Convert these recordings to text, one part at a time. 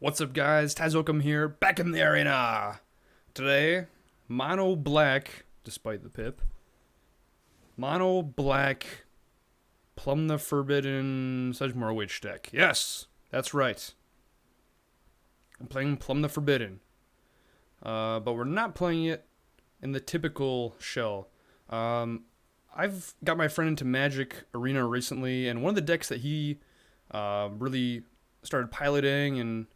What's up, guys? Tazokum here, back in the arena! Today, mono black, despite the pip. Mono black, Plumb the Forbidden Sedgemoor Witch deck. Yes, that's right. I'm playing Plumb the Forbidden. But we're not playing it in the typical shell. I've got my friend into Magic Arena recently, and one of the decks that he really started piloting and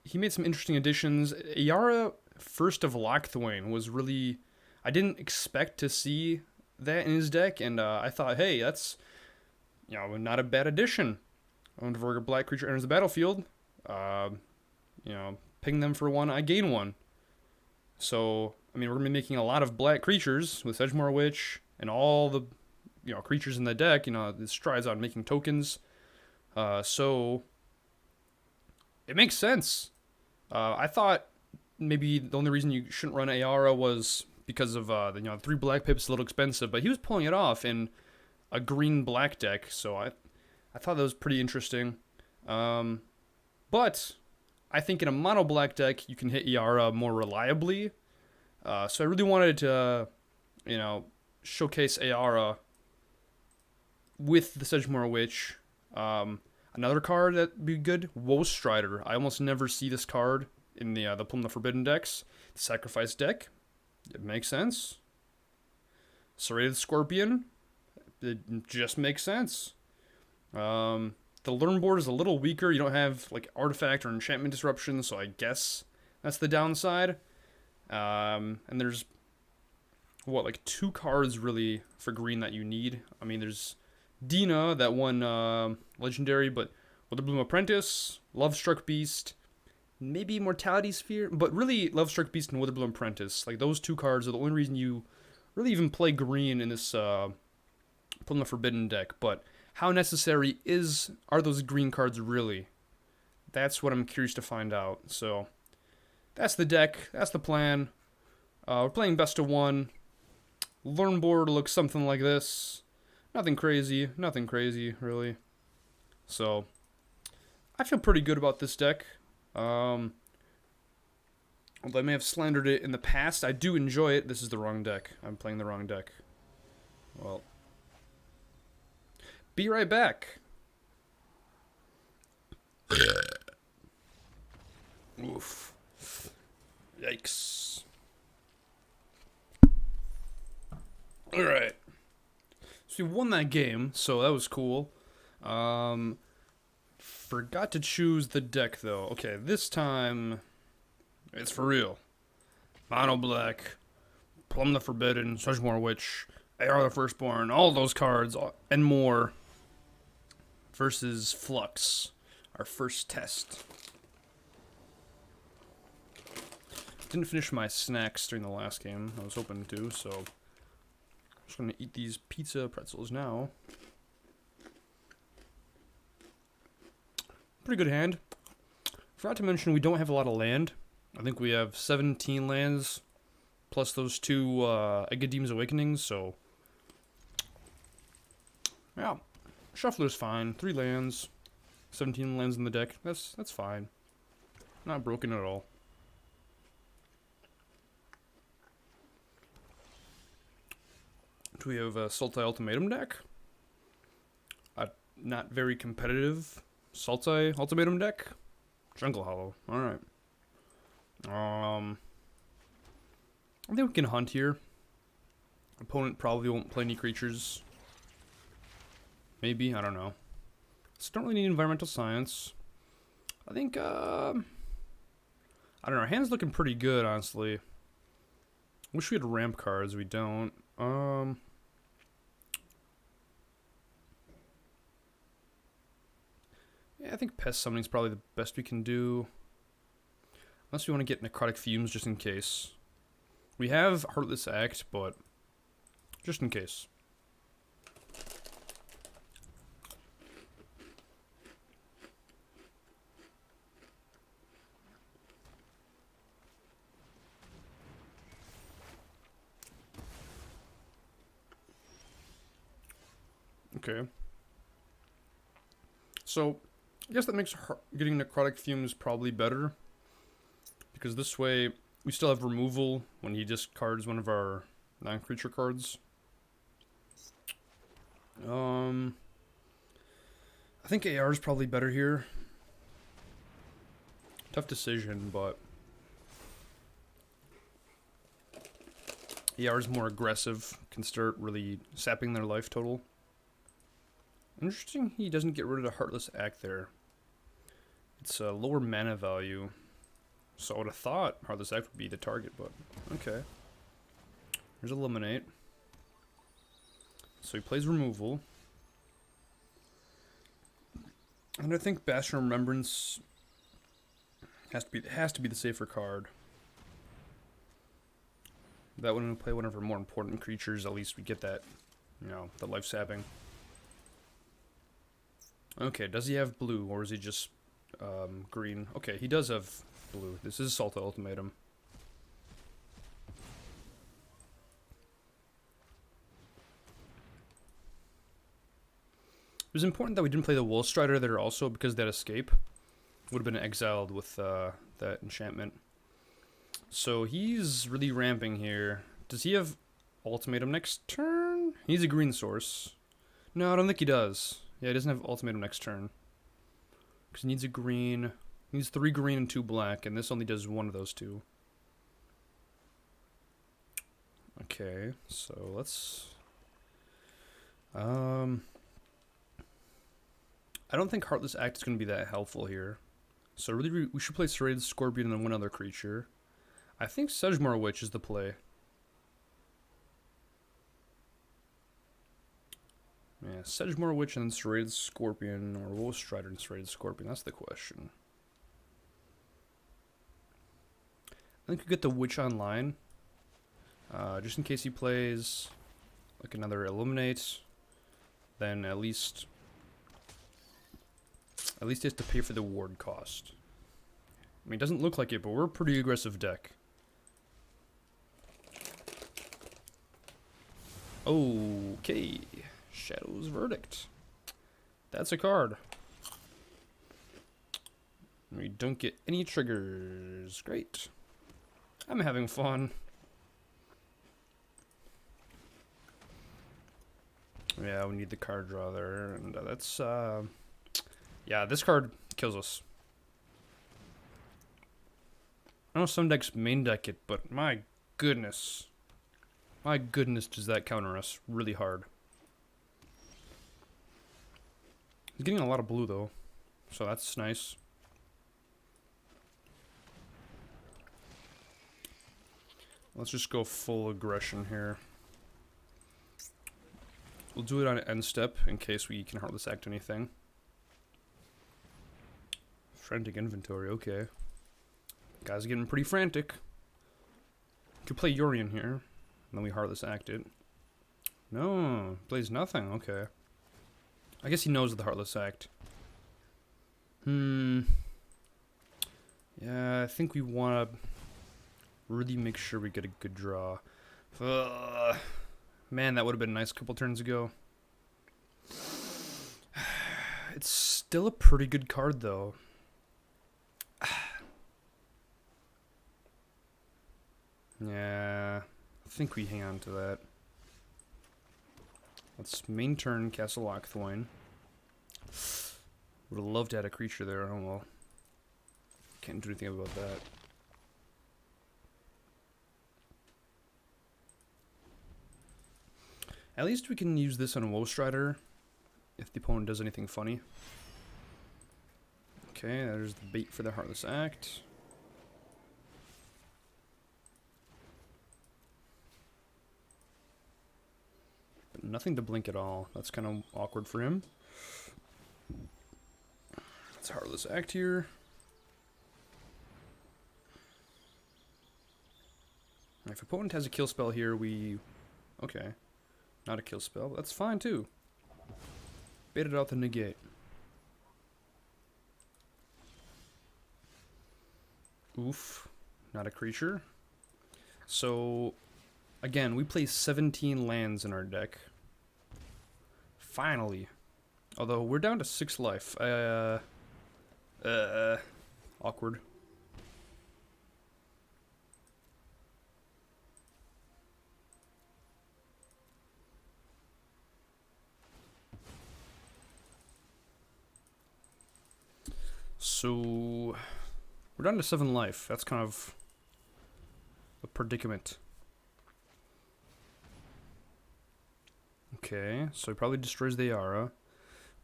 he made some interesting additions. Ayara, First of Locthwain, was really... I didn't expect to see that in his deck, and I thought, hey, that's, not a bad addition. Whenever a black creature enters the battlefield, ping them for one, I gain one. So, we're going to be making a lot of black creatures with Sedgemoor Witch and all the, creatures in the deck. This strides on making tokens. So... it makes sense. I thought maybe the only reason you shouldn't run Ayara was because of the 3 black pips a little expensive, but he was pulling it off in a green black deck, so I thought that was pretty interesting. But I think in a mono black deck you can hit Ayara more reliably. So I really wanted to showcase Ayara with the Sedgemoor Witch. Another card that'd be good, Woe Strider. I almost never see this card in the Plumb the Forbidden decks. The Sacrifice deck, it makes sense. Serrated Scorpion, it just makes sense. The Learn board is a little weaker. You don't have like Artifact or Enchantment Disruption, so I guess that's the downside. And there's, 2 cards really for green that you need. There's Dina, that one legendary, but Witherbloom Apprentice, Lovestruck Beast, maybe Mortality Sphere, but really Lovestruck Beast and Witherbloom Apprentice. Like, those 2 cards are the only reason you really even play green in this Plumb the Forbidden deck. But how necessary are those green cards really? That's what I'm curious to find out. So that's the deck, that's the plan. We're playing best of 1. Learn board looks something like this. Nothing crazy, really. So, I feel pretty good about this deck. Although I may have slandered it in the past, I do enjoy it. This is the wrong deck. I'm playing the wrong deck. Well, be right back. Oof. Yikes. Alright. So we won that game, so that was cool. Forgot to choose the deck, though. Okay, this time, it's for real. Mono Black, Plumb the Forbidden, Sedgemoor Witch, Ayara the Firstborn, all those cards, and more, versus Flux, our first test. Didn't finish my snacks during the last game. I was hoping to, so... I'm just going to eat these pizza pretzels now. Pretty good hand. Forgot to mention we don't have a lot of land. I think we have 17 lands, plus those 2 Agadeem's Awakenings, so... yeah, Shuffler's fine. 3 lands, 17 lands in the deck. That's fine. Not broken at all. Do we have a Sultai Ultimatum deck? A not very competitive Sultai Ultimatum deck? Jungle Hollow. Alright. I think we can hunt here. Opponent probably won't play any creatures. Maybe, I don't know. So don't really need Environmental Science. I think, I don't know, our hand's looking pretty good, honestly. Wish we had ramp cards, we don't. Yeah, I think Pest Summoning is probably the best we can do. Unless we want to get Necrotic Fumes just in case. We have Heartless Act, but just in case. Okay. So, I guess that makes getting Necrotic Fumes probably better. Because this way, we still have removal when he discards one of our non-creature cards. I think AR is probably better here. Tough decision, but AR is more aggressive, can start really sapping their life total. Interesting, he doesn't get rid of the Heartless Act there. It's a lower mana value, so I would have thought Heartless Act would be the target, but okay. There's Eliminate. So he plays removal. And I think Bastion of Remembrance has to be the safer card. That when we play one of our more important creatures, at least we get that, you know, the life sapping. Okay, does he have blue, or is he just green? Okay, he does have blue. This is Assault Ultimatum. It was important that we didn't play the Wolf Strider there also, because that escape would have been exiled with that enchantment. So he's really ramping here. Does he have Ultimatum next turn? He needs a green source. No, I don't think he does. Yeah, he doesn't have Ultimatum next turn. Because he needs a green. He needs 3 green and 2 black, and this only does one of those 2. Okay, so let's... I don't think Heartless Act is going to be that helpful here. So really, we should play Serrated Scorpion and then one other creature. I think Sedgemoor Witch is the play. Yeah, Sedgemoor Witch and then Serrated Scorpion, or Wolf Strider and Serrated Scorpion. That's the question. I think we get the Witch online. Just in case he plays like another Eliminate, then at least he has to pay for the ward cost. I mean, it doesn't look like it, but we're a pretty aggressive deck. Okay, Shadow's Verdict. That's a card. We don't get any triggers. Great. I'm having fun. Yeah, we need the card draw there, and that's, yeah, this card kills us. I know some decks main deck it, but my goodness. My goodness, does that counter us really hard. He's getting a lot of blue, though, so that's nice. Let's just go full aggression here. We'll do it on end step in case we can Heartless Act anything. Frantic inventory, okay. Guys getting pretty frantic. Could play Yorion here, and then we Heartless Act it. No, plays nothing, okay. I guess he knows the Heartless Act. Yeah, I think we want to really make sure we get a good draw. Man, that would have been nice a couple turns ago. It's still a pretty good card, though. Yeah, I think we hang on to that. Let's main turn Castle Locthwain. Would have loved to add a creature there. Oh well. Can't do anything about that. At least we can use this on a Wolf Strider if the opponent does anything funny. Okay, there's the bait for the Heartless Act. But nothing to blink at all. That's kind of awkward for him. Let's Heartless Act here. If opponent has a kill spell here, we... Okay. Not a kill spell, but that's fine too. Baited out the negate. Oof. Not a creature. So, again, we play 17 lands in our deck. Finally. Although, we're down to 6 life. Awkward. So, we're down to 7 life. That's kind of a predicament. Okay, so he probably destroys the Ayara.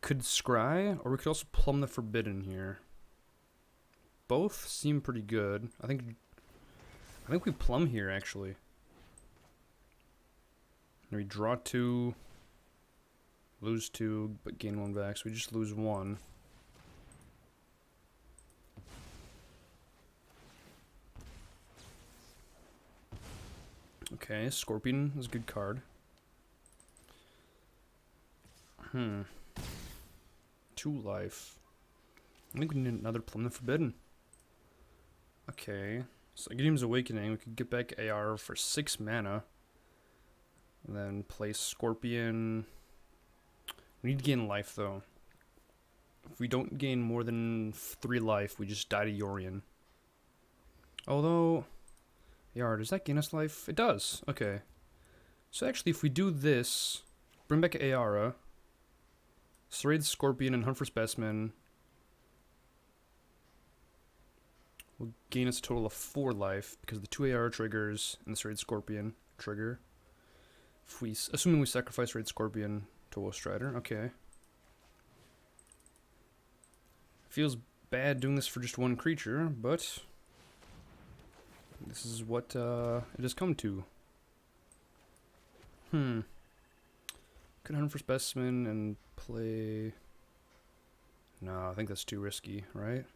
Could scry, or we could also plumb the Forbidden here. Both seem pretty good. I think we plumb here actually. And we draw 2, lose 2, but gain 1 back, so we just lose 1. Okay, Scorpion is a good card. 2 life. I think we need another Plumb the Forbidden. Okay, so Agadeem's Awakening. We could get back AR for 6 mana. And then play Scorpion. We need to gain life though. If we don't gain more than 3 life, we just die to Yorion. Although, AR, does that gain us life? It does. Okay. So actually, if we do this, bring back Ayara, Serrated Scorpion, and hunt for Specimen, will gain us a total of 4 life because the 2 Ayara triggers and the Serrated Scorpion trigger. If we, assuming we sacrifice Serrated Scorpion to Wolf Strider, okay. Feels bad doing this for just 1 creature, but this is what it has come to. Could hunt for Specimen and play. No, I think that's too risky, right?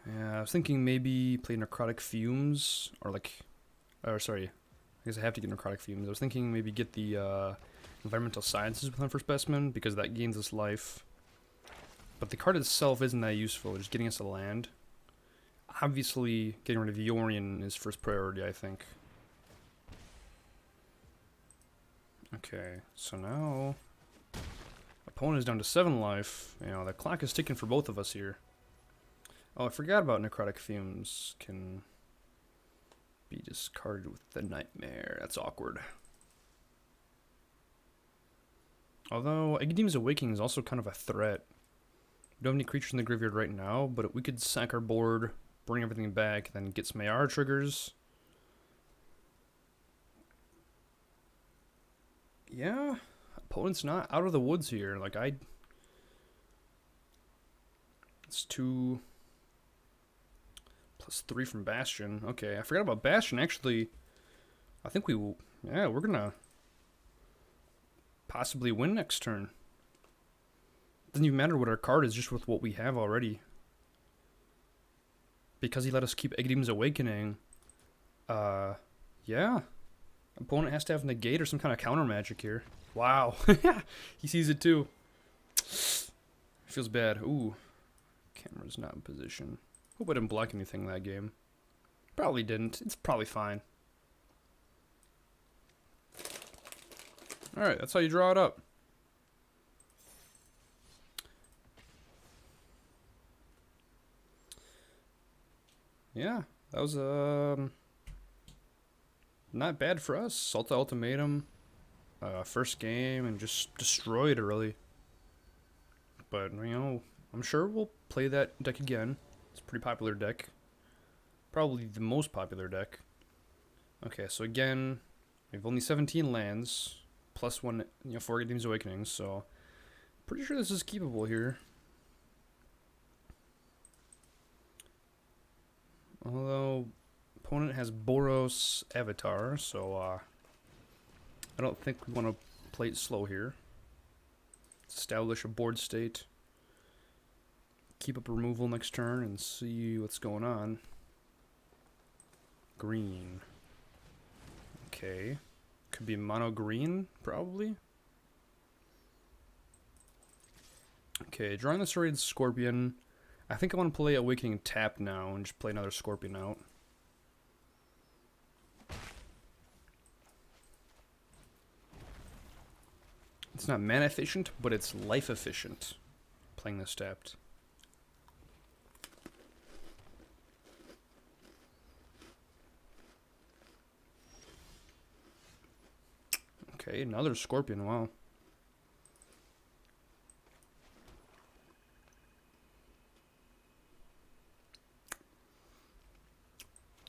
Yeah, I was thinking maybe play Necrotic Fumes, or sorry, I guess I have to get Necrotic Fumes. I was thinking maybe get the Environmental Sciences with Hunt for Specimen, because that gains us life. But the card itself isn't that useful, just getting us a land. Obviously, getting rid of Yorion is first priority, I think. Okay, so now opponent is down to 7 life. You know, the clock is ticking for both of us here. Oh, I forgot about Necrotic Fumes. Can be discarded with the Nightmare. That's awkward. Although, Agadeem's Awakening is also kind of a threat. We don't have any creatures in the graveyard right now, but we could sack our board, bring everything back, then get some Ayara triggers. Yeah, opponent's not out of the woods here. Like, it's 2 plus 3 from Bastion. Okay, I forgot about Bastion. Actually, I think we're gonna possibly win next turn. Doesn't even matter what our card is, just with what we have already. Because he let us keep Agadeem's Awakening. Yeah. Opponent has to have negate or some kind of counter magic here. Wow. He sees it too. Feels bad. Ooh. Camera's not in position. Hope I didn't block anything that game. Probably didn't. It's probably fine. Alright, that's how you draw it up. Yeah, that was not bad for us. Salta Ultimatum, first game, and just destroyed it really. But you know, I'm sure we'll play that deck again. It's a pretty popular deck, probably the most popular deck. Okay, so again, we have only 17 lands, plus 1, you know, 4 Agadeem's Awakenings. So pretty sure this is keepable here. Although, opponent has Boros Avatar, so I don't think we want to play it slow here. Establish a board state. Keep up removal next turn and see what's going on. Green. Okay. Could be mono green, probably. Okay, drawing the Serrated Scorpion. I think I want to play Awakening tap now and just play another Scorpion out. It's not mana efficient, but it's life efficient. Playing this tapped. Okay, another Scorpion, wow.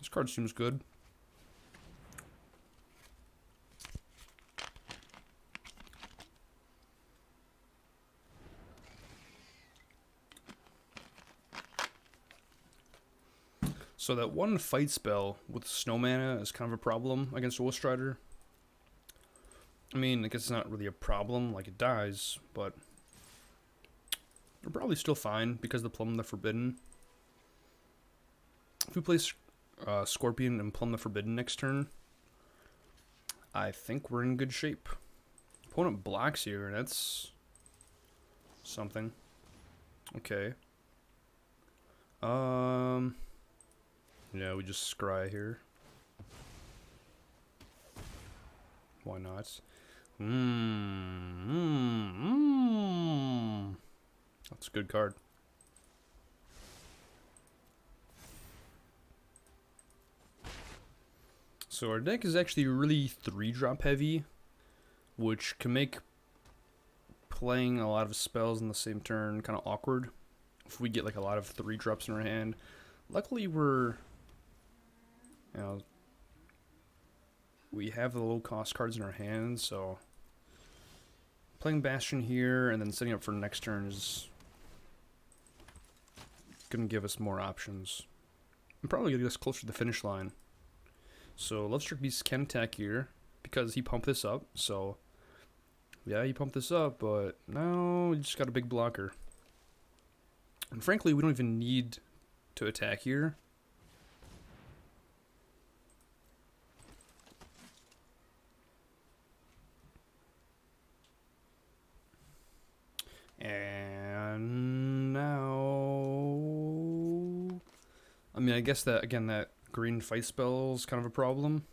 This card seems good. So that one fight spell with snow mana is kind of a problem against a Wolf Strider. I mean, I guess it's not really a problem, like it dies, but we're probably still fine because the Plumb the Forbidden. If we play Scorpion and Plumb the Forbidden next turn, I think we're in good shape. Opponent blocks here, and that's something. Okay. Yeah, we just scry here. Why not? That's a good card. So our deck is actually really 3-drop heavy, which can make playing a lot of spells in the same turn kind of awkward if we get like a lot of 3-drops in our hand. Luckily we're, you know, we have the low cost cards in our hands, so playing Bastion here and then setting up for next turn is going to give us more options. And probably get us closer to the finish line. So Lovestruck Beast can attack here because he pumped this up, so yeah, he pumped this up, but now we just got a big blocker. And frankly, we don't even need to attack here. And now, I mean, I guess that, again, that green fight spell is kind of a problem.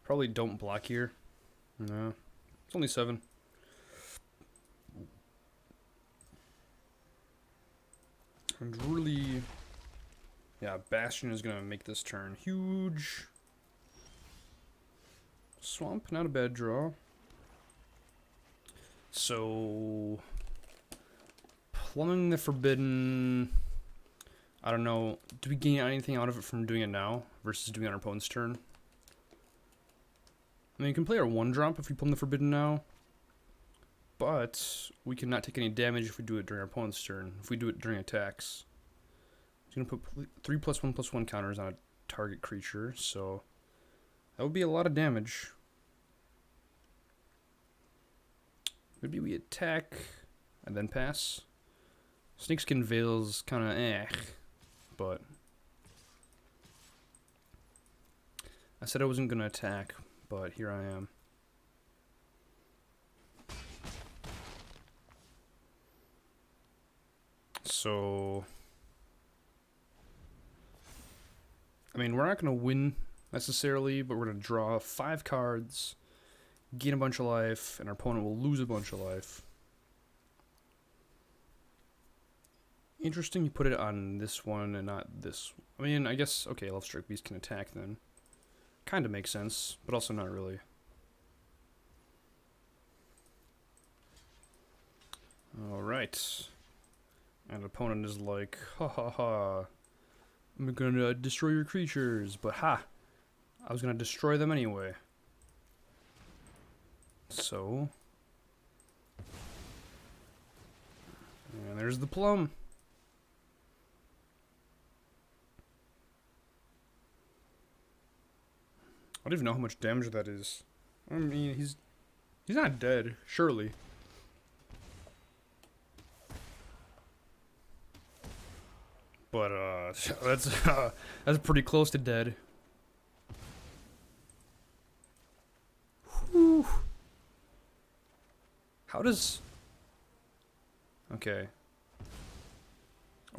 Probably don't block here. No, it's only 7. And really, yeah, Bastion is going to make this turn huge. Swamp, not a bad draw. So, Plumbing the Forbidden, I don't know, do we gain anything out of it from doing it now versus doing it on our opponent's turn? I mean, you can play our 1-drop if we Plumb the Forbidden now, but we cannot take any damage if we do it during our opponent's turn, if we do it during attacks. It's going to put 3+1/+1 counters on a target creature, so that would be a lot of damage. Maybe we attack and then pass. Snakeskin Veil's kind of but I said I wasn't going to attack, but here I am. So, I mean, we're not going to win necessarily, but we're going to draw 5 cards, gain a bunch of life, and our opponent will lose a bunch of life. Interesting you put it on this one and not this. I mean, I guess, okay, Lovestruck Beast can attack then. Kind of makes sense, but also not really. Alright. And opponent is like, ha ha ha, I'm gonna destroy your creatures, but ha, I was gonna destroy them anyway. So, and there's the Plumb. I don't even know how much damage that is. I mean, he's not dead, surely. But that's pretty close to dead. Whew. How does? Okay.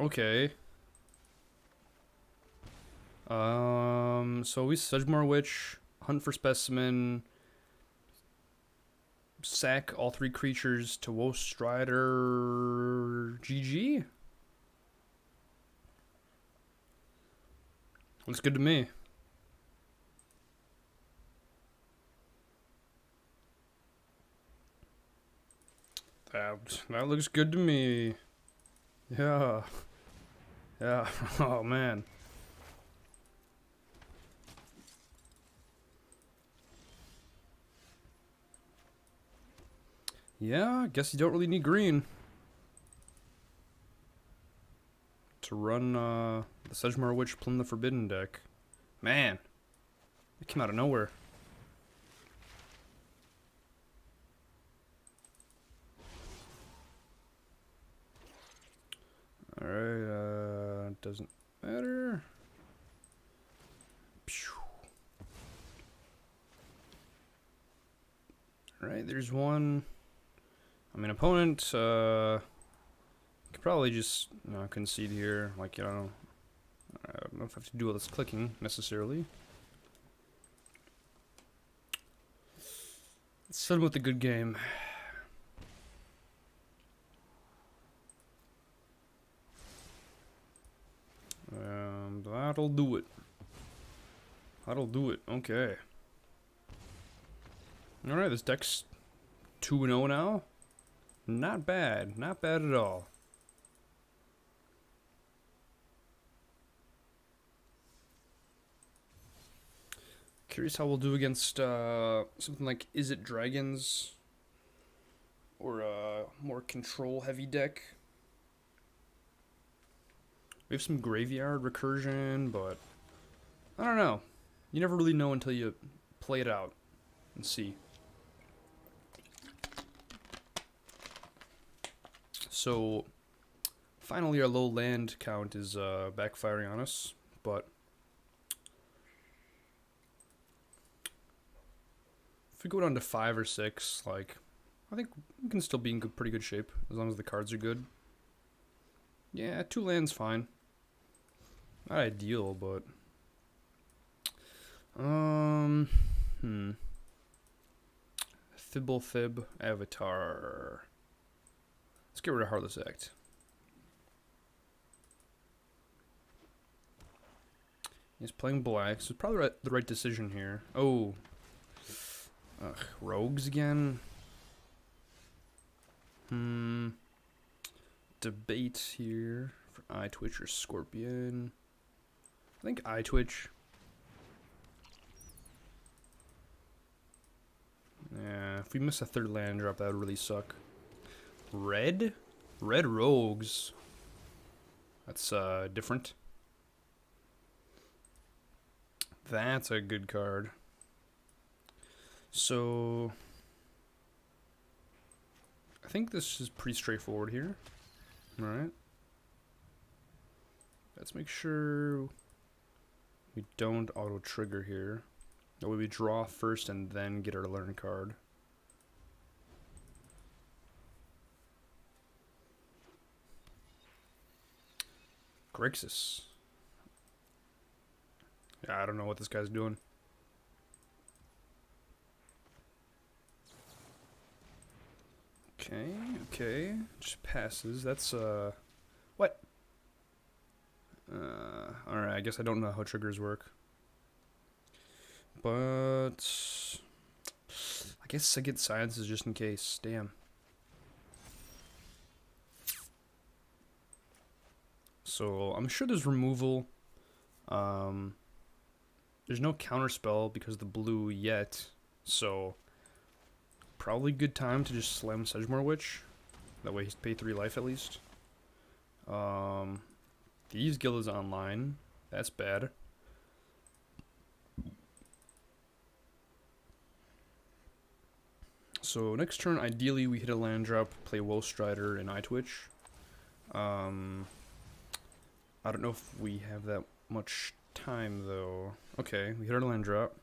Okay. So we Sedgemoor Witch, hunt for specimen, sack all 3 creatures to Woe Strider. GG? Looks good to me. That looks good to me. Yeah. Yeah. Oh, man. Yeah, I guess you don't really need green to run the Sedgemoor Witch Plumb the Forbidden deck. Man, it came out of nowhere. Alright, doesn't matter. Alright, there's one. I mean, opponent could probably just concede here. Like, I don't know if I have to do all this clicking necessarily. Let's end with a good game. That'll do it. That'll do it. Okay. Alright, this deck's 2-0 now. Not bad. Not bad at all. Curious how we'll do against something like Is It Dragons? Or a more control-heavy deck. We have some graveyard recursion, but I don't know. You never really know until you play it out and see. So, finally our low land count is backfiring on us, but if we go down to 5 or 6, like, I think we can still be in pretty good shape, as long as the cards are good. Yeah, 2 lands fine. Not ideal, but Fib Avatar. Let's get rid of Heartless Act. He's playing black, so it's probably the right decision here. Oh. Ugh, rogues again? Debate here for Eyetwitch or Scorpion. I think Eyetwitch. Yeah, if we miss a 3rd land drop, that would really suck. Red rogues. That's different. That's a good card. So I think this is pretty straightforward here. Alright. Let's make sure we don't auto trigger here. That way we draw first and then get our learn card. Grixis. Yeah, I don't know what this guy's doing. Okay. Just passes. That's, what? Alright, I guess I don't know how triggers work. But I guess I get silences just in case. Damn. So I'm sure there's removal. There's no counterspell because of the blue yet. So probably good time to just slam Sedgemoor Witch. That way he's paid 3 life at least. Thieves Guild is online. That's bad. So next turn, ideally we hit a land drop, play Woe Strider and Eyetwitch. I don't know if we have that much time though. Okay, we hit our land drop.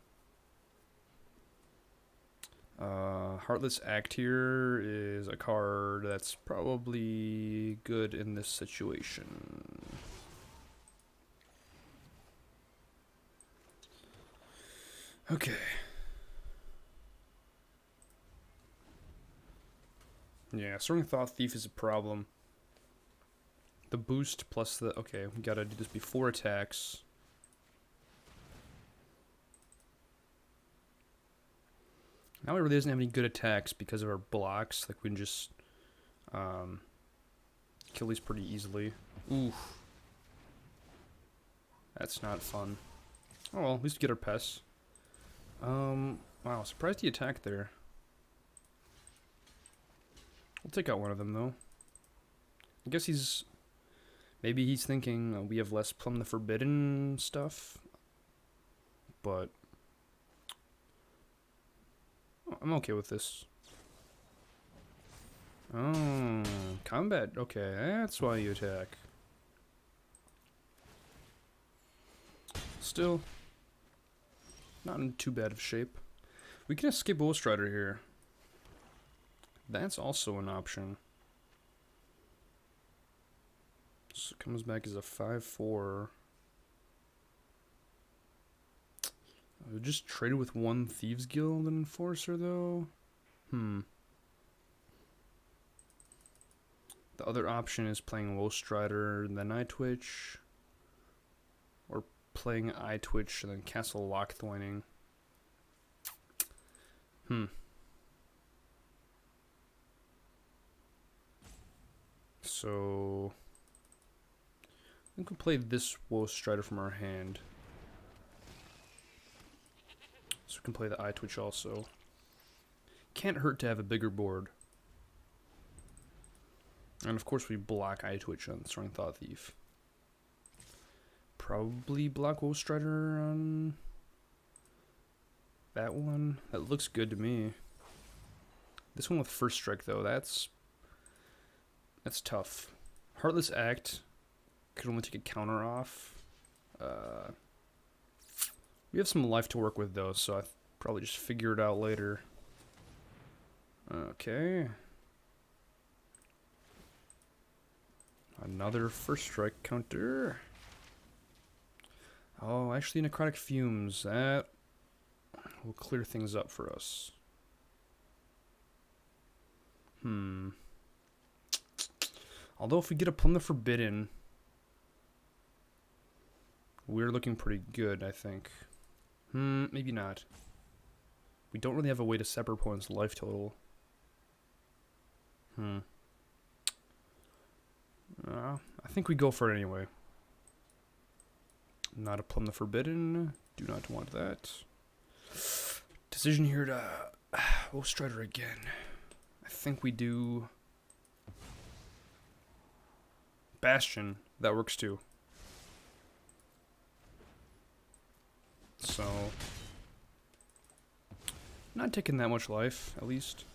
Heartless Act here is a card that's probably good in this situation. Okay. Yeah, Soaring Thought Thief is a problem. The boost plus the... Okay, we gotta do this before attacks. Now it really doesn't have any good attacks because of our blocks. Like, we can just kill these pretty easily. Oof. That's not fun. Oh well, at least we get our pests. Wow, surprised he attacked there. We'll take out one of them, though. I guess he's... Maybe he's thinking we have less Plumb the Forbidden stuff. But... I'm okay with this. Oh, combat. Okay, that's why you attack. Still, not in too bad of shape. We can escape Strider here. That's also an option. So it comes back as a 5/4. I just traded with one Thieves Guild Enforcer, though. The other option is playing Strider and then Eyetwitch. Or playing Eyetwitch and then Castle Locthwaining. So... I think we'll play this Strider from our hand. So we can play the Eyetwitch also. Can't hurt to have a bigger board. And of course we block Eyetwitch on Soaring Thought Thief. Probably block Strider on that one. That looks good to me. This one with First Strike though, that's tough. Heartless Act could only take a counter off. We have some life to work with though, so I probably just figure it out later. Okay. Another First Strike counter. Oh, actually Necrotic Fumes. That will clear things up for us. Although if we get a Plumb the Forbidden, we're looking pretty good, I think. Maybe not. We don't really have a way to separate opponent's life total. I think we go for it anyway. Not a Plumb the Forbidden. Do not want that. Decision here to... we'll Strider again. I think we do... Bastion. That works too. So... not taking that much life, at least.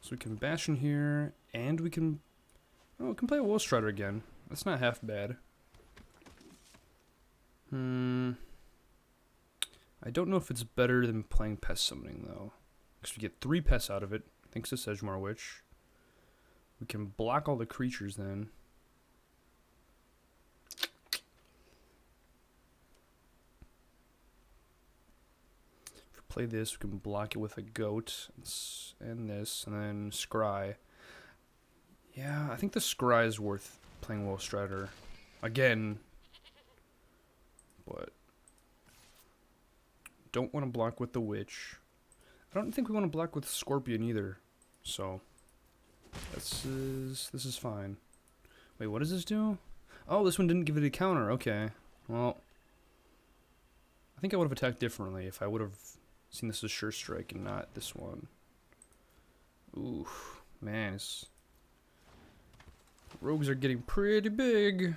So we can Bastion here, and we can... oh, we can play a Strider again. That's not half bad. I don't know if it's better than playing Pest Summoning, though. Because we get 3 pests out of it, thanks to Sedgemoor Witch. We can block all the creatures then. If we play this, we can block it with a goat and this, and then Scry. Yeah, I think the Scry is worth playing Strider again. But don't want to block with the Witch. I don't think we want to block with Scorpion either. So this is fine. Wait, what does this do? Oh, this one didn't give it a counter. Okay. Well, I think I would have attacked differently if I would have seen this as Sure Strike and not this one. Ooh, man, rogues are getting pretty big.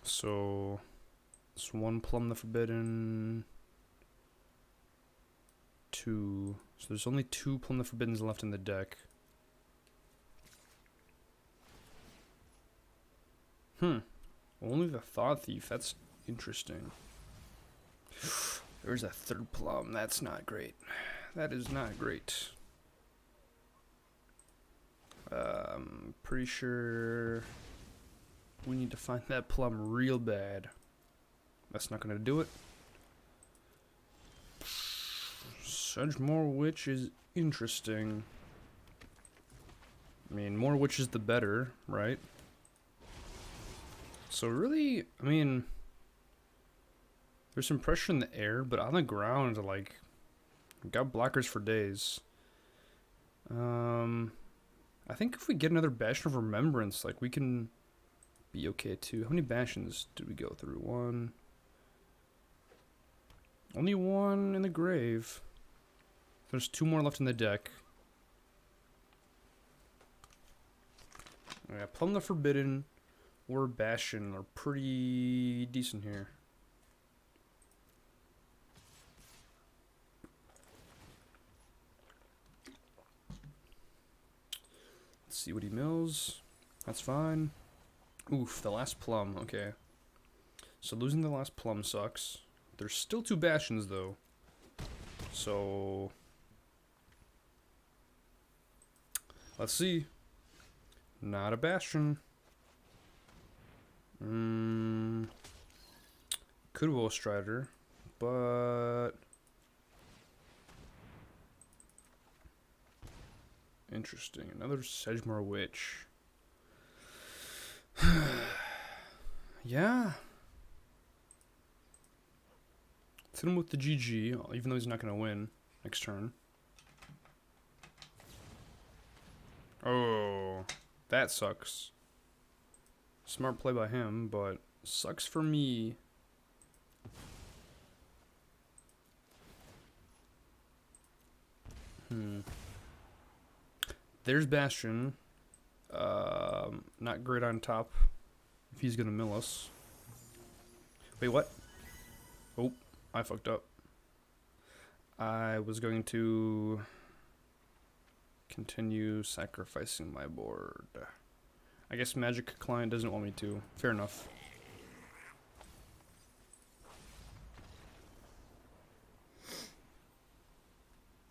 So, it's 1 Plumb the Forbidden, 2. So there's only 2 Plumb the Forbiddens left in the deck. Only the Thought Thief. That's interesting. There's a 3rd Plumb. That's not great. That is not great. Pretty sure we need to find that Plumb real bad. That's not gonna do it. Sedgemoor Witch is interesting. I mean, more witches the better, right? So really, I mean, there's some pressure in the air, but on the ground, like, got blockers for days. I think if we get another Bastion of Remembrance, like, we can be okay too. How many Bastions did we go through? One. Only one in the grave. There's 2 more left in the deck. Yeah, Plumb the Forbidden or Bastion are pretty decent here. Let's see what he mills. That's fine. Oof, the last Plumb. Okay. So losing the last Plumb sucks. There's still 2 Bastions though. So let's see. Not a Bastion. Could Will Strider, but interesting. Another Sedgemoor Witch. Yeah. Let's hit him with the GG, even though he's not going to win next turn. Oh, that sucks. Smart play by him, but sucks for me. There's Bastion. Not great on top if he's gonna mill us. Wait, what? Oh, I fucked up. I was going to continue sacrificing my board. I guess Magic Client doesn't want me to. Fair enough.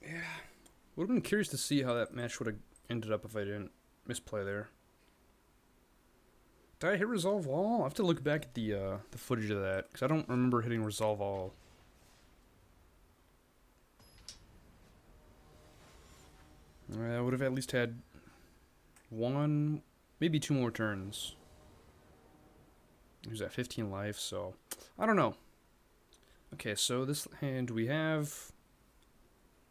Yeah. Would have been curious to see how that match would have ended up if I didn't misplay there. Did I hit Resolve All? I have to look back at the footage of that, because I don't remember hitting Resolve All. I would have at least had 1, maybe 2 more turns. He was at 15 life, so I don't know. Okay, so this hand we have,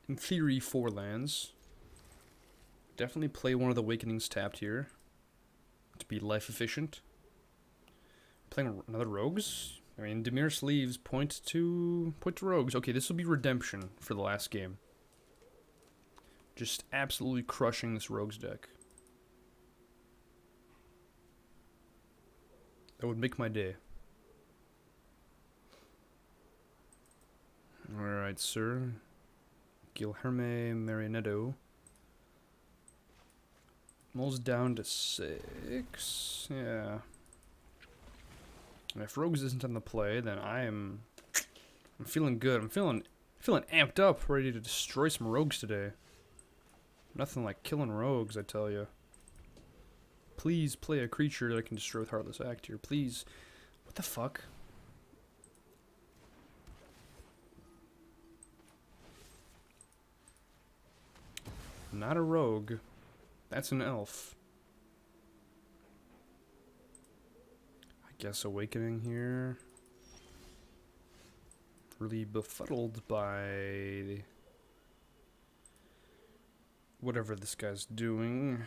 in theory, 4 lands. Definitely play one of the Awakenings tapped here to be life efficient. Playing another Rogues? I mean, Dimir Sleeves point to Rogues. Okay, this will be redemption for the last game. Just absolutely crushing this Rogues deck. That would make my day. Alright, sir. Gilherme Marinetto. Mulls down to 6. Yeah. And if Rogues isn't on the play, then I'm feeling good. I'm feeling amped up, ready to destroy some Rogues today. Nothing like killing Rogues, I tell you. Please play a creature that I can destroy with Heartless Act here. Please. What the fuck? Not a rogue. That's an elf. I guess Awakening here. Really befuddled by whatever this guy's doing.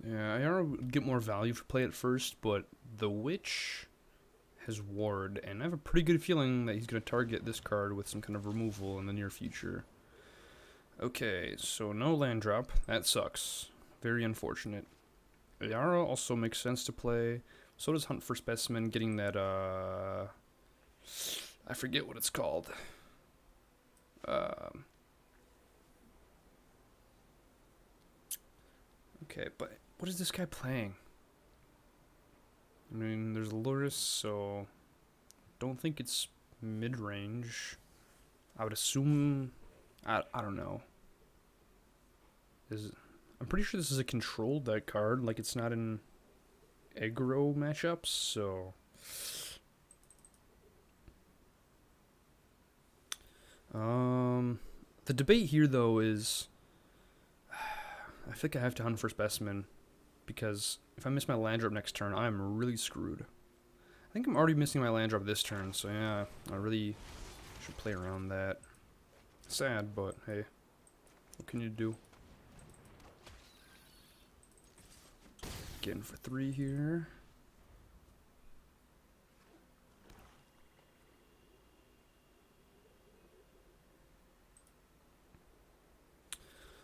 Yeah, Ayara would get more value if we play it first, but the Witch has Ward, and I have a pretty good feeling that he's going to target this card with some kind of removal in the near future. Okay, so no land drop. That sucks. Very unfortunate. Ayara also makes sense to play. So does Hunt for Specimen, getting that, I forget what it's called. Okay, but what is this guy playing? I mean, there's Luris, so don't think it's mid-range. I would assume, I don't know. I'm pretty sure this is a controlled deck card, like it's not in aggro matchups, so the debate here though is I think I have to hunt for Specimen, because if I miss my land drop next turn, I'm really screwed. I think I'm already missing my land drop this turn, so yeah, I really should play around that. Sad, but hey, what can you do? Getting for 3 here.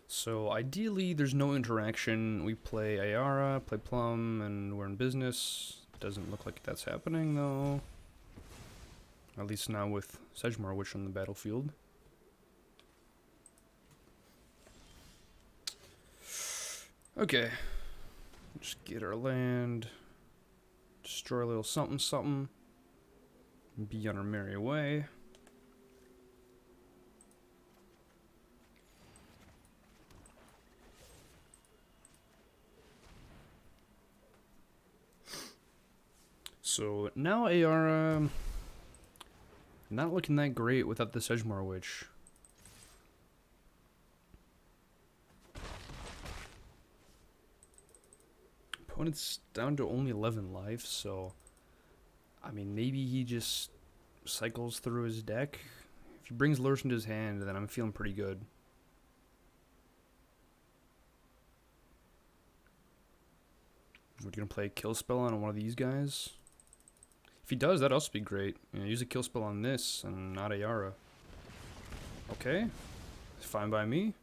So ideally, there's no interaction. We play Ayara, play Plumb, and we're in business. Doesn't look like that's happening though. At least now with Sedgemoor Witch on the battlefield. Okay. Just get our land. Destroy a little something something. And be on our merry way. So now Ayara not looking that great without the Sedgemoor Witch. Opponent's down to only 11 life, so I mean maybe he just cycles through his deck. If he brings Lurch into his hand, then I'm feeling pretty good. We're gonna play a kill spell on one of these guys. If he does, that'd also be great. You know, use a kill spell on this and not Ayara. Okay, it's fine by me.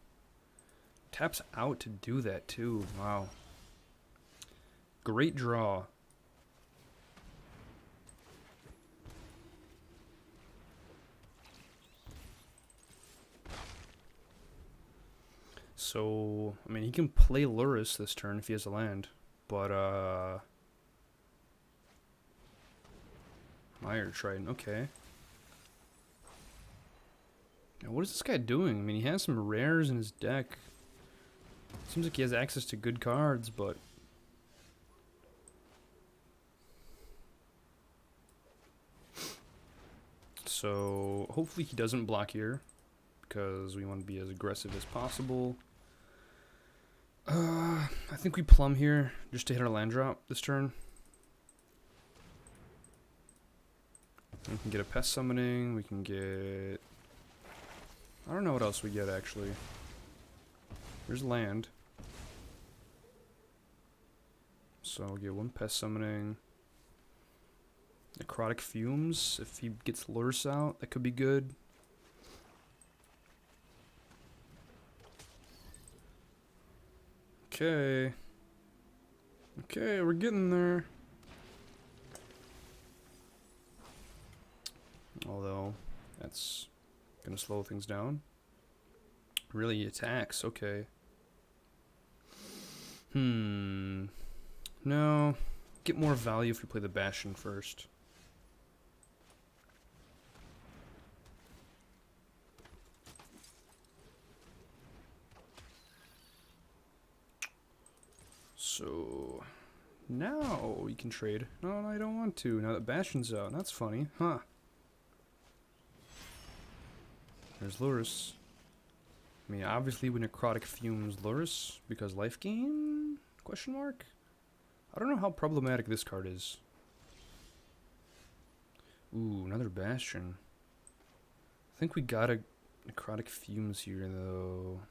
Taps out to do that too. Wow. Great draw. So, I mean, he can play Lurrus this turn if he has a land, but Mire Triton, okay. Now, what is this guy doing? I mean, he has some rares in his deck. Seems like he has access to good cards, but so hopefully he doesn't block here, because we want to be as aggressive as possible. I think we Plumb here just to hit our land drop this turn. We can get a pest summoning, we can get, I don't know what else we get actually. There's land. So we'll get 1 pest summoning. Necrotic Fumes, if he gets Lurse out, that could be good. Okay. Okay, we're getting there. Although, that's gonna slow things down. Really attacks, okay. No. Get more value if we play the Bastion first. So now we can trade. No, I don't want to. Now that Bastion's out. That's funny, huh? There's Lurrus. I mean, obviously we Necrotic Fumes Lurrus because life gain? Question mark? I don't know how problematic this card is. Ooh, another Bastion. I think we got a Necrotic Fumes here though.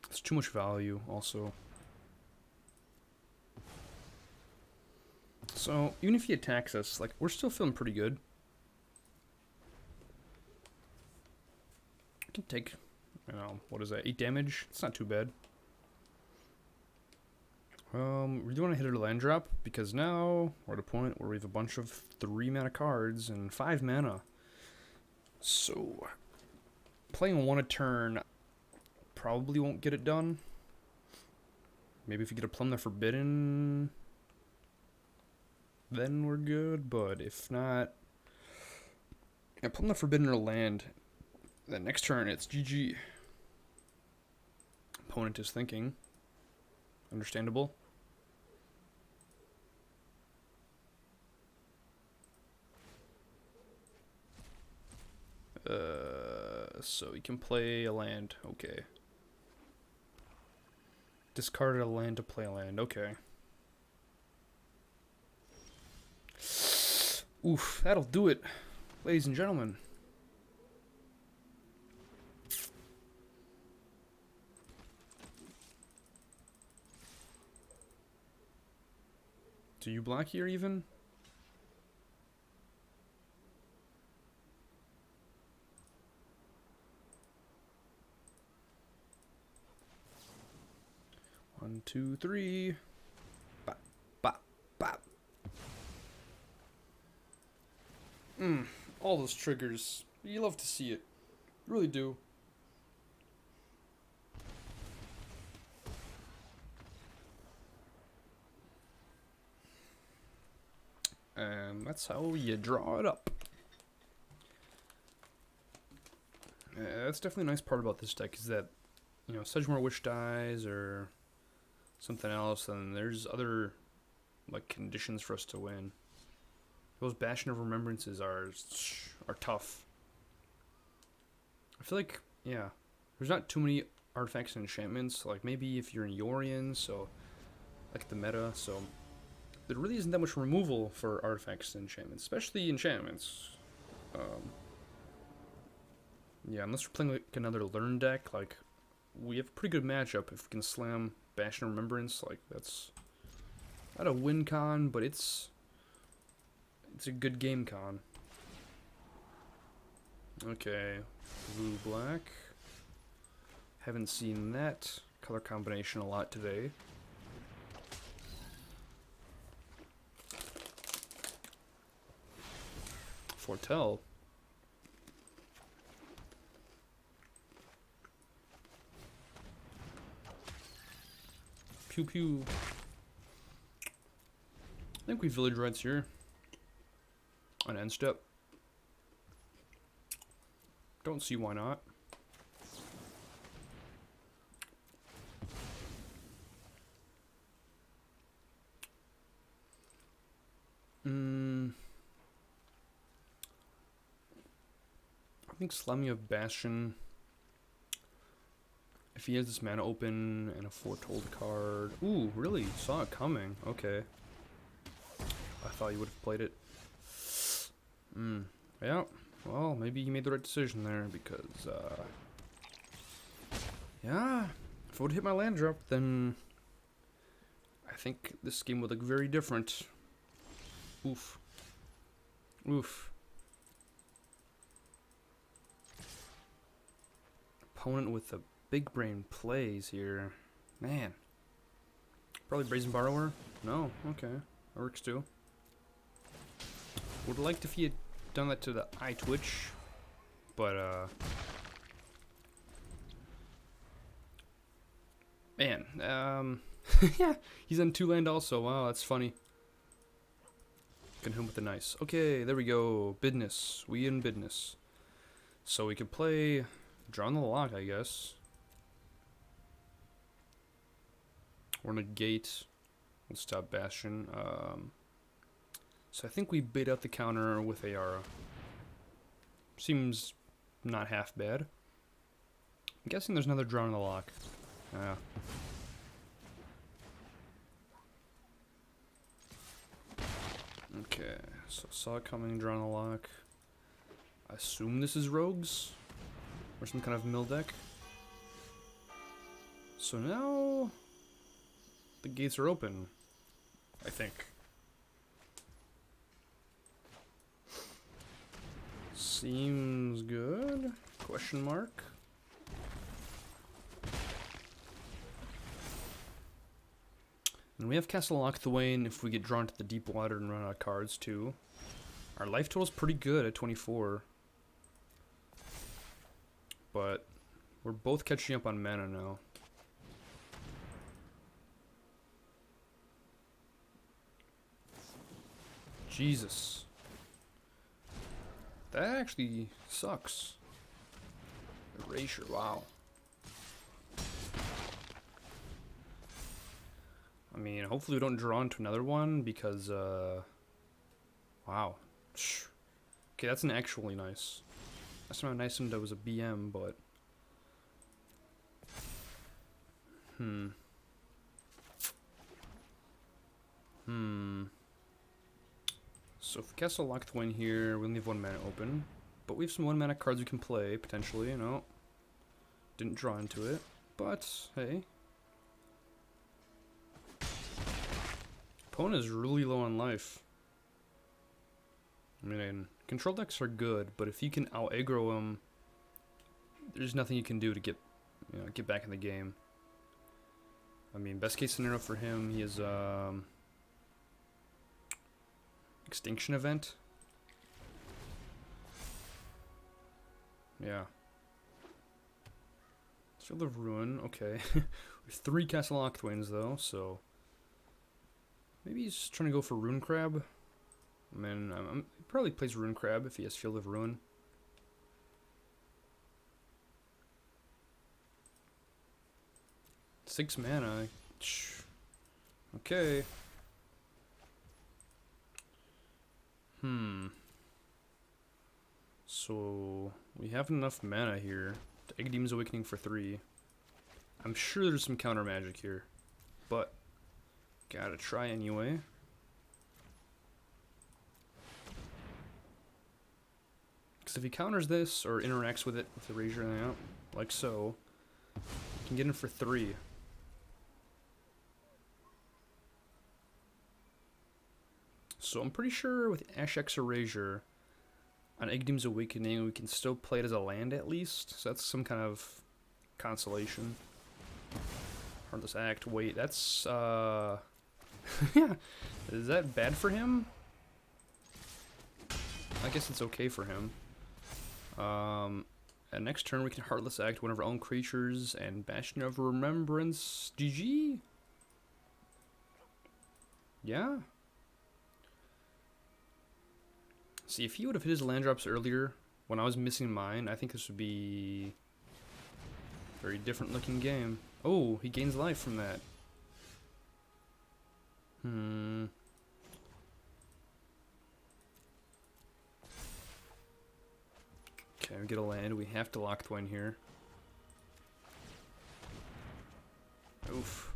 It's too much value also. So, even if he attacks us, like, we're still feeling pretty good. We can take, you know, what is that, 8 damage? It's not too bad. We do want to hit a land drop, because now we're at a point where we have a bunch of 3 mana cards and 5 mana. So, playing 1 a turn probably won't get it done. Maybe if we get a Plumb the Forbidden, then we're good, but if not, yeah, Plumb the Forbidden or land, then next turn it's GG. opponent is thinking. Understandable. So he can play a land. Okay. Discarded a land to play a land. Okay. Oof, that'll do it, ladies and gentlemen. Do you block here even? One, two, three. Bop, bop, bop. All those triggers. You love to see it. You really do. And that's how you draw it up. That's definitely a nice part about this deck is that, you know, Sedgemoor Witch dies or something else, and there's other, like, conditions for us to win. Those Bastion of Remembrances are tough. I feel like, yeah, there's not too many artifacts and enchantments. Like, maybe if you're in Yorion, so, like the meta, so there really isn't that much removal for artifacts and enchantments, especially enchantments. Yeah, unless we're playing like another learn deck, like, we have a pretty good matchup if we can slam Bastion of Remembrance. Like, that's not a win con, but it's a good game con. Okay, blue black. Haven't seen that color combination a lot today. Foretell. Pew pew. I think we Village Rites here. On end step. Don't see why not. I think slamming a Bastion, if he has this mana open and a Foretold card. Ooh, really? Saw it coming. Okay. I thought you would have played it. Yeah. Well, maybe he made the right decision there because, yeah, if I would hit my land drop, then I think this game would look very different. Oof. Oof. Opponent with a big brain plays here. Man. Probably Brazen Borrower? No? Okay. That works too. Would have liked if he had done that to the Eyetwitch, but man, yeah, he's on 2 land also. Wow, that's funny. Can hit him with the nice. Okay, there we go. Business. We in business. So we could play Draw on the Lock, I guess. Or negate. Let's stop Bastion. So I think we bait out the counter with Ayara. Seems not half bad. I'm guessing there's another Draw on the Lock. Yeah. Okay, so saw it coming, Draw on the Lock. I assume this is Rogues? Or some kind of mill deck. So now the gates are open, I think. Seems good? Question mark. And we have Castle Locthwain if we get drawn to the deep water and run out of cards too. Our life total's pretty good at 24. But we're both catching up on mana now. Jesus. That actually sucks. Erasure, wow. hopefully we don't draw into another one because, wow. Okay, that's an actually nice. That's not nice when that was a BM, but... So for Castle Locthwain here, we only have 1 mana open. But we have some 1 mana cards we can play, potentially, you know. Didn't draw into it, but, hey. Opponent is really low on life. I mean, control decks are good, but if you can out-aggro him, there's nothing you can do to get back in the game. I mean, best case scenario for him, he has Extinction Event. Yeah. Field of Ruin, okay. We have 3 Castle Locthwains though, so maybe he's trying to go for Rune Crab. I mean, he probably plays Rune Crab if he has Field of Ruin. Six mana. Okay. So we have enough mana here. Agadeem's Awakening for 3. I'm sure there's some counter magic here, but gotta try anyway. Because if he counters this or interacts with it with the Razor, like so, you can get him for 3. So I'm pretty sure with Ashek's Erasure on Agadeem's Awakening, we can still play it as a land at least. So that's some kind of consolation. Heartless Act. Wait, that's yeah. Is that bad for him? I guess it's okay for him. And next turn we can Heartless Act one of our own creatures and Bastion of Remembrance. GG? Yeah. See, if he would have hit his land drops earlier, when I was missing mine, I think this would be a very different looking game. Oh, he gains life from that. Okay, we get a land. We have to Locthwain here. Oof.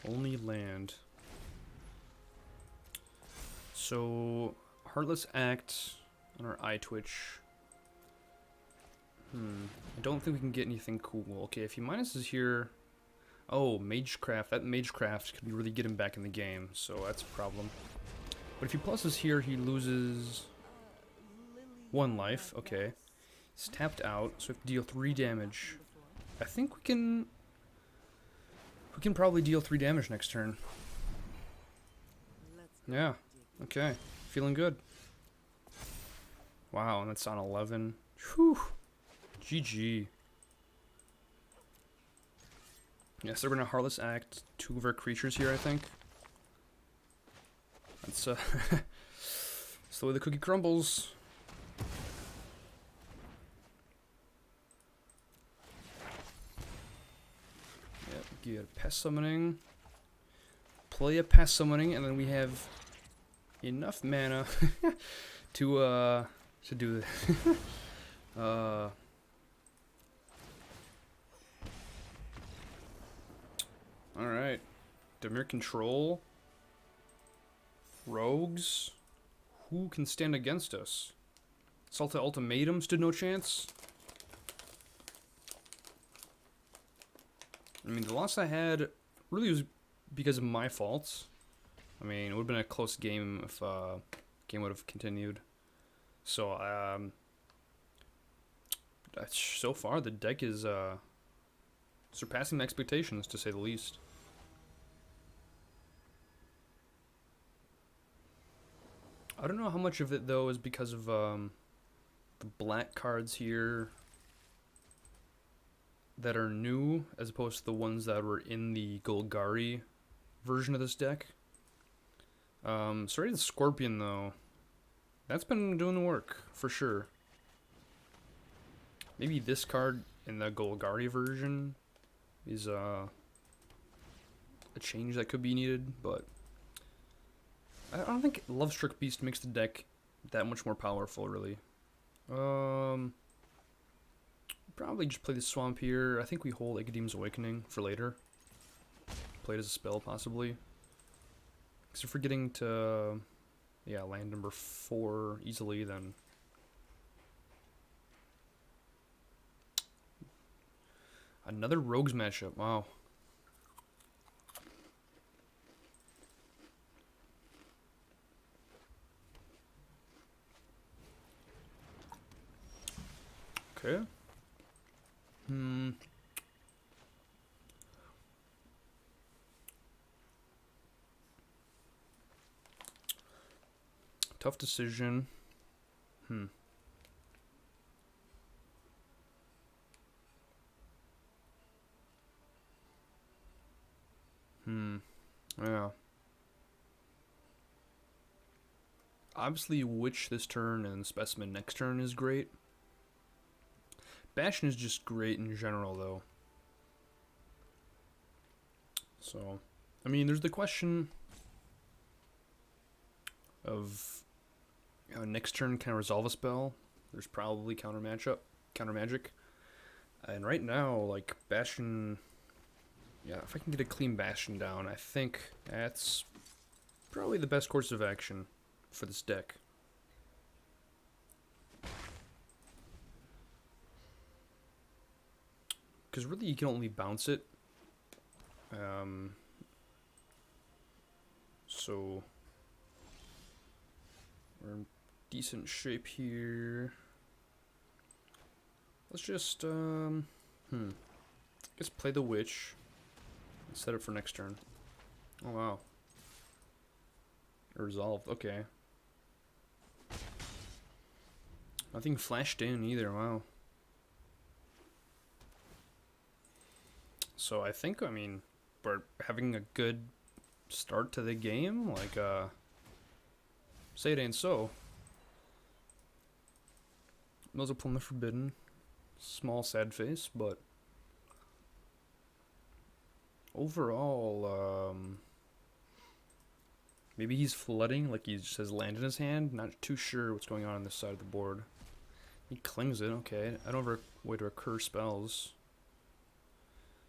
Only land. So, Heartless Act on our Eyetwitch. I don't think we can get anything cool. Okay, if he minuses here... Oh, Magecraft. That Magecraft could really get him back in the game, so that's a problem. But if he pluses here, he loses 1 life. Okay. He's tapped out, so we have to deal 3 damage. I think we can probably deal 3 damage next turn. Yeah. Okay, feeling good. Wow, and that's on 11. Whew. GG. Yes, they're gonna Heartless Act 2 of our creatures here, I think. That's that's the way the cookie crumbles. Yep, get a Pest Summoning. Play a Pest Summoning, and then we have enough mana to do this. Alright. Dimir Control. Rogues. Who can stand against us? Salta Ultimatum stood no chance. I mean, the loss I had really was because of my faults. I mean, it would have been a close game if game would have continued. So, so far the deck is surpassing expectations, to say the least. I don't know how much of it though is because of the black cards here that are new, as opposed to the ones that were in the Golgari version of this deck. Serrated Scorpion, though, that's been doing the work, for sure. Maybe this card in the Golgari version is a change that could be needed, but I don't think Lovestruck Beast makes the deck that much more powerful, really. Probably just play the Swamp here. I think we hold Agadeem's Awakening for later. Play it as a spell, possibly. Because if we're getting to, yeah, land number 4 easily, then... Another Rogues matchup, wow. Okay. Tough decision. Yeah. Obviously, Witch this turn and Specimen next turn is great. Bastion is just great in general, though. So, I mean, there's the question of next turn can I resolve a spell? There's probably counter magic. And right now, like, Bastion... Yeah, if I can get a clean Bastion down, I think that's probably the best course of action for this deck. Because really, you can only bounce it. So we're in decent shape here. Let's just let's play the Witch and set it for next turn. Oh wow. Resolved, okay. Nothing flashed in either, wow. So I think, I mean, we're having a good start to the game, like, say it ain't so. Those are Plumb the Forbidden. Small sad face, but overall, maybe he's flooding, like he just has land in his hand. Not too sure what's going on this side of the board. He clings it, okay. I don't have a way to recur spells.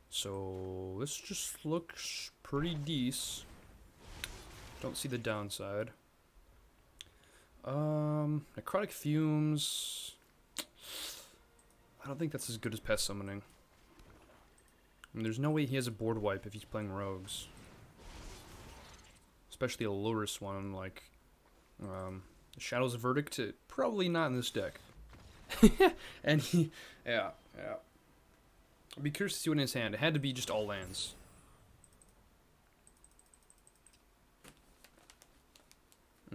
So this just looks pretty decent. Don't see the downside. Necrotic Fumes. I don't think that's as good as Pest Summoning. I mean, there's no way he has a board wipe if he's playing Rogues. Especially a Lurus one, like Shadow's Verdict. Probably not in this deck. And he, yeah. I'd be curious to see what in his hand. It had to be just all lands.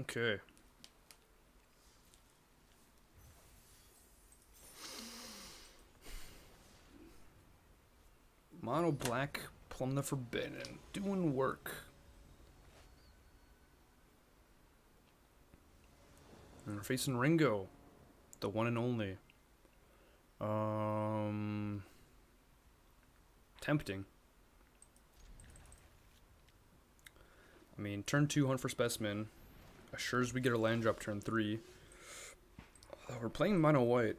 Okay. Mono black, Plumb the Forbidden, doing work. And we're facing Ringo, the one and only. Tempting. I mean, turn 2, hunt for Specimen. Assures we get a land drop turn 3. We're playing mono white.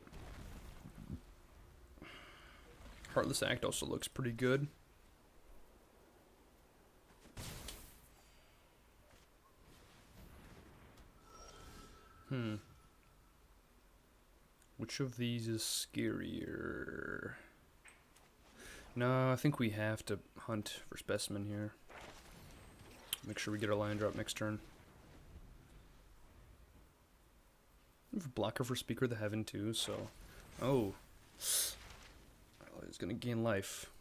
Heartless Act also looks pretty good. Which of these is scarier? No, I think we have to hunt for Specimen here. Make sure we get our land drop next turn. We have a blocker for Speaker of the Heaven too, so... Oh. He's gonna gain life.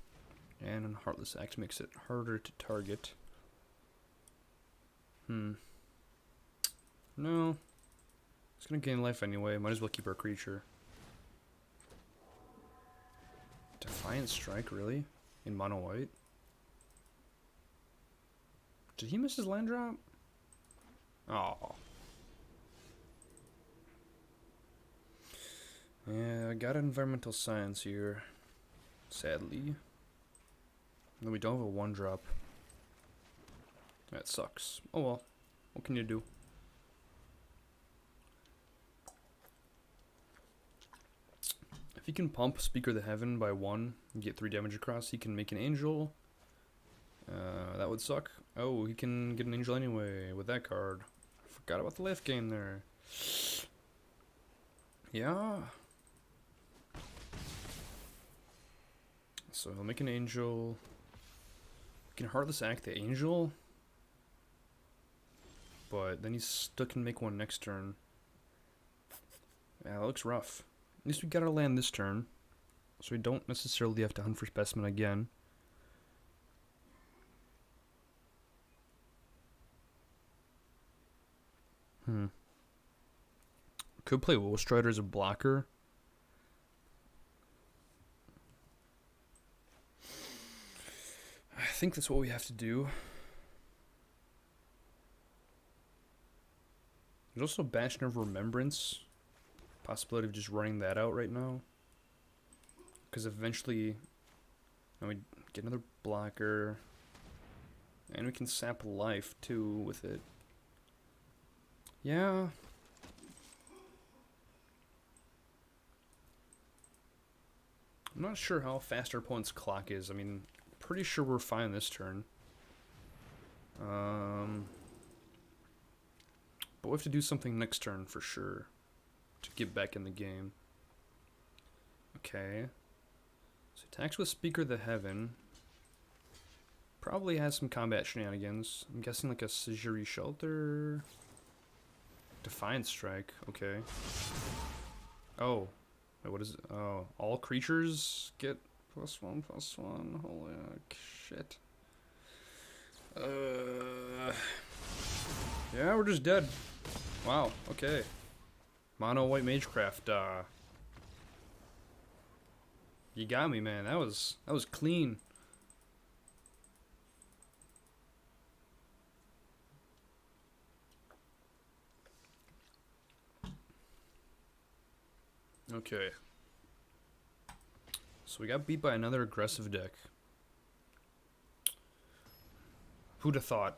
And Heartless Act makes it harder to target. No. It's gonna gain life anyway. Might as well keep our creature. Defiant Strike, really? In mono white? Did he miss his land drop? Oh. Yeah, I got Environmental Science here. Sadly. No, we don't have a 1-drop. That sucks. Oh well. What can you do? If he can pump Speaker of the Heaven by 1 and get 3 damage across, he can make an angel. That would suck. Oh, he can get an angel anyway with that card. Forgot about the lift game there. Yeah. So he'll make an angel. He can Heartless Act the angel. But then he's stuck and make one next turn. Yeah, that looks rough. At least we got our land this turn. So we don't necessarily have to hunt for Specimen again. Could play Wool Strider as a blocker. I think that's what we have to do. There's also Bastion of Remembrance. Possibility of just running that out right now. Because eventually we get another blocker. And we can sap life too with it. Yeah. I'm not sure how fast our opponent's clock is. I mean, pretty sure we're fine this turn. But we have to do something next turn for sure to get back in the game. Okay. So attacks with Speaker of the Heaven. Probably has some combat shenanigans. I'm guessing like a Sejiri Shelter. Defiant Strike. Okay. Oh. Wait, what is it? Oh, all creatures get +1/+1. Holy shit. Yeah, we're just dead. Wow, okay. Mono white Magecraft, you got me, man. That was clean. Okay. So we got beat by another aggressive deck. Who'd have thought?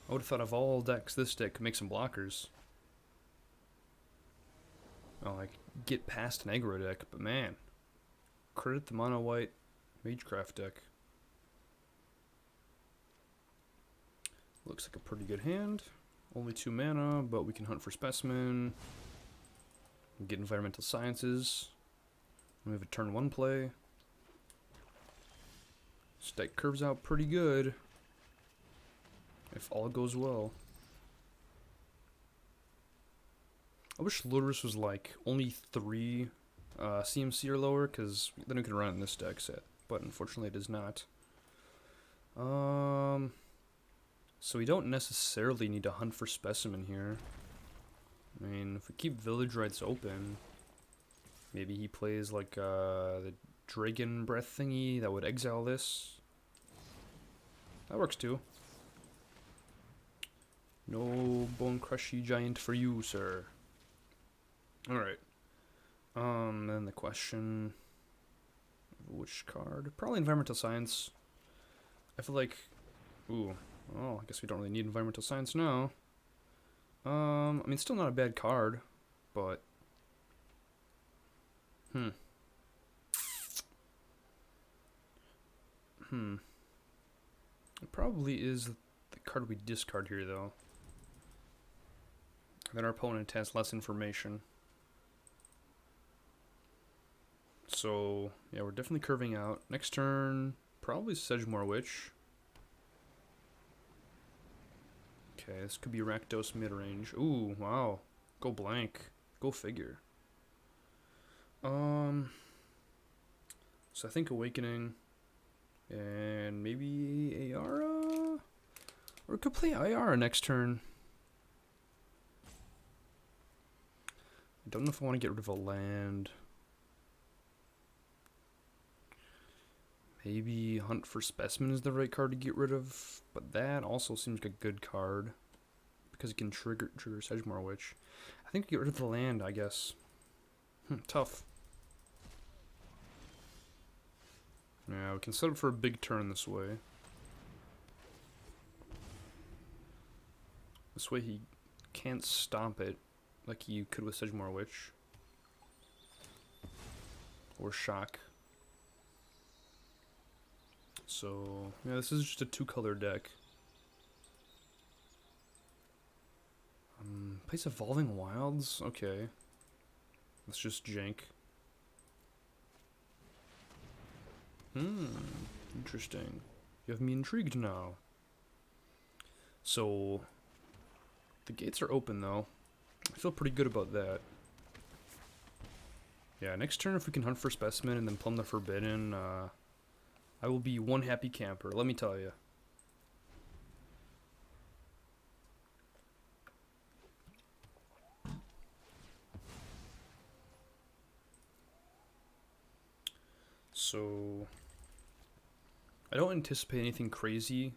I would have thought of all decks, this deck could make some blockers. Oh, like, get past an aggro deck, but man. Credit the mono white Magecraft deck. Looks like a pretty good hand. Only 2 mana, but we can hunt for Specimen. Get Environmental Sciences. We have a turn 1 play. This deck curves out pretty good. If all goes well. I wish Ludus was like only 3 CMC or lower, because then we could run it in this deck set. But unfortunately it is not. So we don't necessarily need to hunt for Specimen here. I mean, if we keep Village Rites open, maybe he plays like the Dragon Breath thingy that would exile this. That works too. No Bone Crushy Giant for you, sir. Alright. Then the question, which card? Probably Environmental Science. I feel like, ooh, oh, I guess we don't really need Environmental Science now. I mean, still not a bad card, but it probably is the card we discard here, though. Then our opponent has less information. So, yeah, we're definitely curving out. Next turn, probably Sedgemoor Witch. Okay, this could be Rakdos mid-range. Ooh, wow. Go blank. Go figure. So I think Awakening. And maybe Ayara? Or we could play Ayara next turn. I don't know if I want to get rid of a land. Maybe Hunt for Specimen is the right card to get rid of, but that also seems like a good card because it can trigger Sedgemoor Witch. I think we get rid of the land, I guess. Tough. Yeah, we can set up for a big turn this way. This way he can't stomp it like you could with Sedgemoor Witch. Or Shock. So, yeah, this is just a 2-color deck. Plays Evolving Wilds? Okay. Let's just jank. Interesting. You have me intrigued now. So, the gates are open though. I feel pretty good about that. Yeah, next turn if we can hunt for Specimen and then Plumb the Forbidden, I will be one happy camper, let me tell you. So, I don't anticipate anything crazy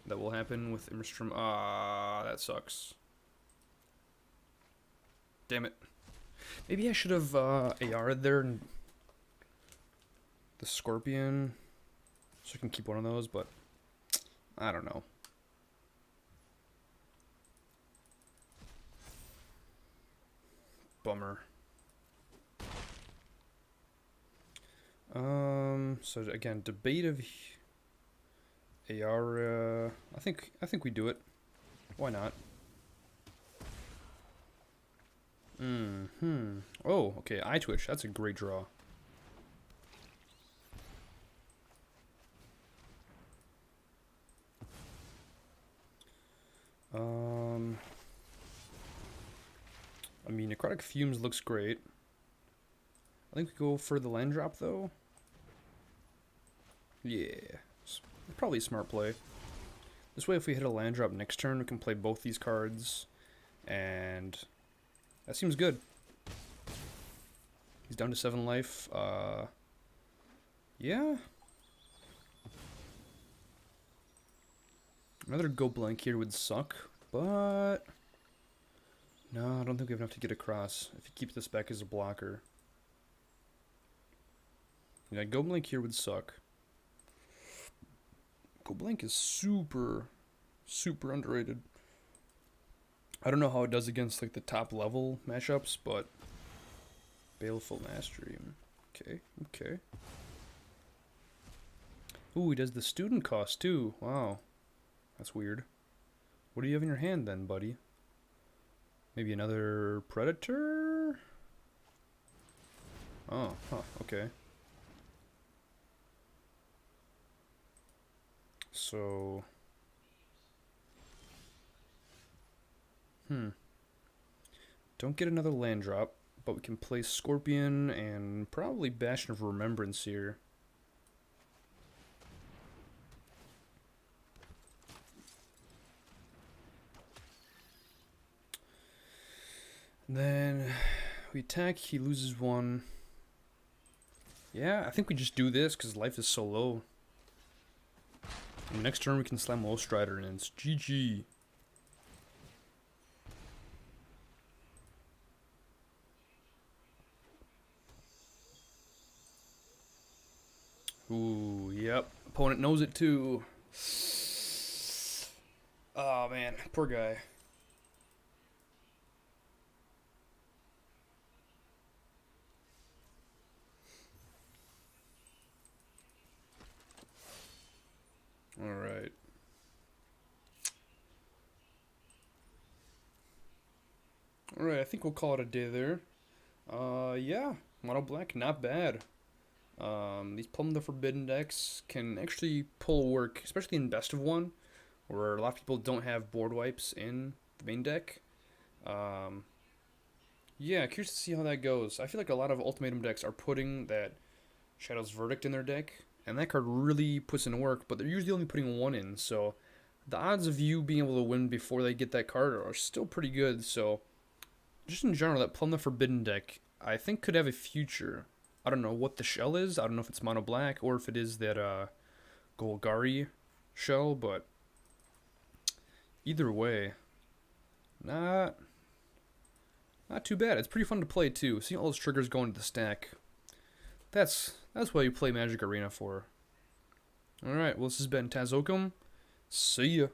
that will happen with Immerstrom. Ah, that sucks. Damn it. Maybe I should have Ayara'd there and the Scorpion so I can keep one of those, but I don't know. Bummer. So again, debate of Ayara. I think we do it. Why not? Oh, okay, Eyetwitch. That's a great draw. I mean, Necrotic Fumes looks great. I think we go for the land drop, though. Yeah. Probably a smart play. This way, if we hit a land drop next turn, we can play both these cards. And that seems good. He's down to 7 life. Yeah. Another go blank here would suck, but no, I don't think we have enough to get across if he keeps this back as a blocker. Yeah, go blank here would suck. Go blank is super underrated. I don't know how it does against like the top level matchups, but Baleful Mastery. Okay. Ooh, he does the student cost too. Wow. That's weird. What do you have in your hand then, buddy? Maybe another Predator? Oh, okay. So... Don't get another land drop, but we can play Scorpion and probably Bastion of Remembrance here. Then we attack, he loses 1. Yeah, I think we just do this because life is so low. And next turn we can slam Low Strider and it's GG. Ooh, yep. Opponent knows it too. Oh man, poor guy. Alright. Alright, I think we'll call it a day there. Yeah, mono black, not bad. These Plumb the Forbidden decks can actually pull work, especially in best of 1, where a lot of people don't have board wipes in the main deck. Yeah, curious to see how that goes. I feel like a lot of Ultimatum decks are putting that Shadow's Verdict in their deck, and that card really puts in work, but they're usually only putting 1 in, so the odds of you being able to win before they get that card are still pretty good. So just in general, that Plumb the Forbidden deck, I think could have a future. I don't know what the shell is. I don't know if it's mono black or if it is that Golgari shell, but either way, not too bad. It's pretty fun to play too. Seeing all those triggers go into the stack. That's what you play Magic Arena for. Alright, well this has been Tazokum. See ya.